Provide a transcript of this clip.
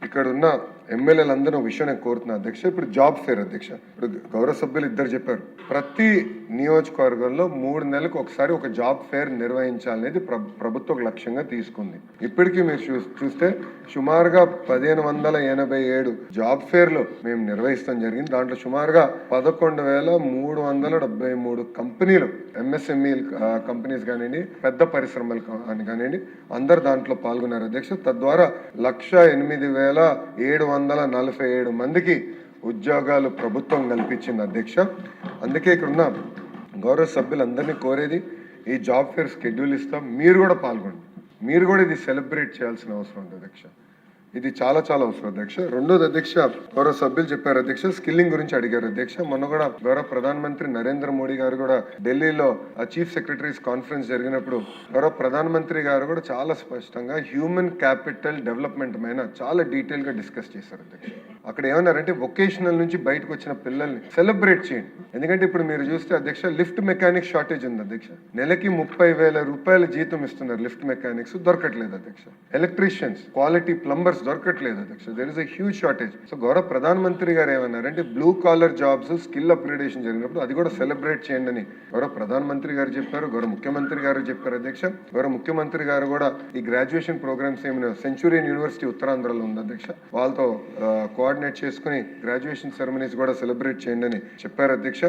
ఇక్కడ ఉన్న ఎమ్మెల్యేలందరూ విషయం నేను కోరుతున్నా అధ్యక్ష. ఇప్పుడు జాబ్ ఫేర్ అధ్యక్ష, ఇప్పుడు గౌరవ సభ్యులు ఇద్దరు చెప్పారు, ప్రతి నియోజకవర్గంలో 3 నెలలకు ఒకసారి ఒక జాబ్ ఫేర్ నిర్వహించాలనేది ప్రభుత్వ లక్ష్యంగా తీసుకుంది. ఇప్పటికీ మీరు చూస్తే సుమారుగా 1587 జాబ్ ఫేర్లు మేము నిర్వహిస్తాం జరిగింది. దాంట్లో సుమారుగా 11,373 కంపెనీలు, ఎంఎస్ఎంఈ కంపెనీస్ కానివ్వండి, పెద్ద పరిశ్రమలు కానివ్వండి, అందరు దాంట్లో పాల్గొన్నారు అధ్యక్ష. తద్వారా 1,08,747 మందికి ఉద్యోగాలు ప్రభుత్వం కల్పించింది అధ్యక్ష. అందుకే ఇక్కడ ఉన్న గౌరవ సభ్యులందరినీ కోరేది, ఈ జాబ్ ఫేర్ షెడ్యూల్ ఇస్తాం, మీరు కూడా పాల్గొండి, మీరు కూడా ఇది సెలబ్రేట్ చేయాల్సిన అవసరం ఉంది అధ్యక్ష. ఇది చాలా చాలా అవసరం అధ్యక్ష. రెండోది అధ్యక్ష, గౌరవ సభ్యులు చెప్పారు అధ్యక్ష, స్కిల్లింగ్ గురించి అడిగారు అధ్యక్ష. మొన్న కూడా గౌరవ ప్రధానమంత్రి నరేంద్ర మోడీ గారు కూడా ఢిల్లీలో ఆ చీఫ్ సెక్రటరీస్ కాన్ఫరెన్స్ జరిగినప్పుడు గౌరవ ప్రధానమంత్రి గారు కూడా చాలా స్పష్టంగా హ్యూమన్ క్యాపిటల్ డెవలప్మెంట్ పైన చాలా డీటెయిల్ గా డిస్కస్ చేశారు అధ్యక్ష. అక్కడ ఏమన్నారంటే, వొకేషనల్ నుంచి బయటకు వచ్చిన పిల్లల్ని సెలబ్రేట్ చేయండి. ఎందుకంటే ఇప్పుడు మీరు చూస్తే అధ్యక్ష, లిఫ్ట్ మెకానిక్ షార్టేజ్ ఉంది అధ్యక్ష. నెలకి 30,000 రూపాయల జీతం ఇస్తున్నారు లిఫ్ట్ మెకానిక్స్, దొరకట్లేదు అధ్యక్ష. ఎలక్ట్రీషియన్స్, క్వాలిటీ ప్లంబర్స్ దొరకట్లేదు అధ్యక్ష. There is a huge shortage. So గౌరవ ప్రధానమంత్రి గారు ఏమన్నారంటే, blue collar jobs skill upgradation జరిగినప్పుడు అది కూడా సెలబ్రేట్ చేయండి అని గౌరవ ప్రధానమంత్రి గారు చెప్పారు, గౌరవ ముఖ్యమంత్రి గారు చెప్పారు అధ్యక్ష. గౌరవ ముఖ్యమంత్రి గారు కూడా ఈ గ్రాడ్యుయేషన్ ప్రోగ్రామ్స్ ఏమైనా సెంచురియన్ యూనివర్సిటీ ఉత్తరాంధ్రలో ఉంది అధ్యక్ష, వాళ్ళతో కోఆర్డినేట్ చేసుకుని గ్రాడ్యుయేషన్ సెరమనీస్ కూడా సెలబ్రేట్ చేయండి అని చెప్పారు అధ్యక్ష.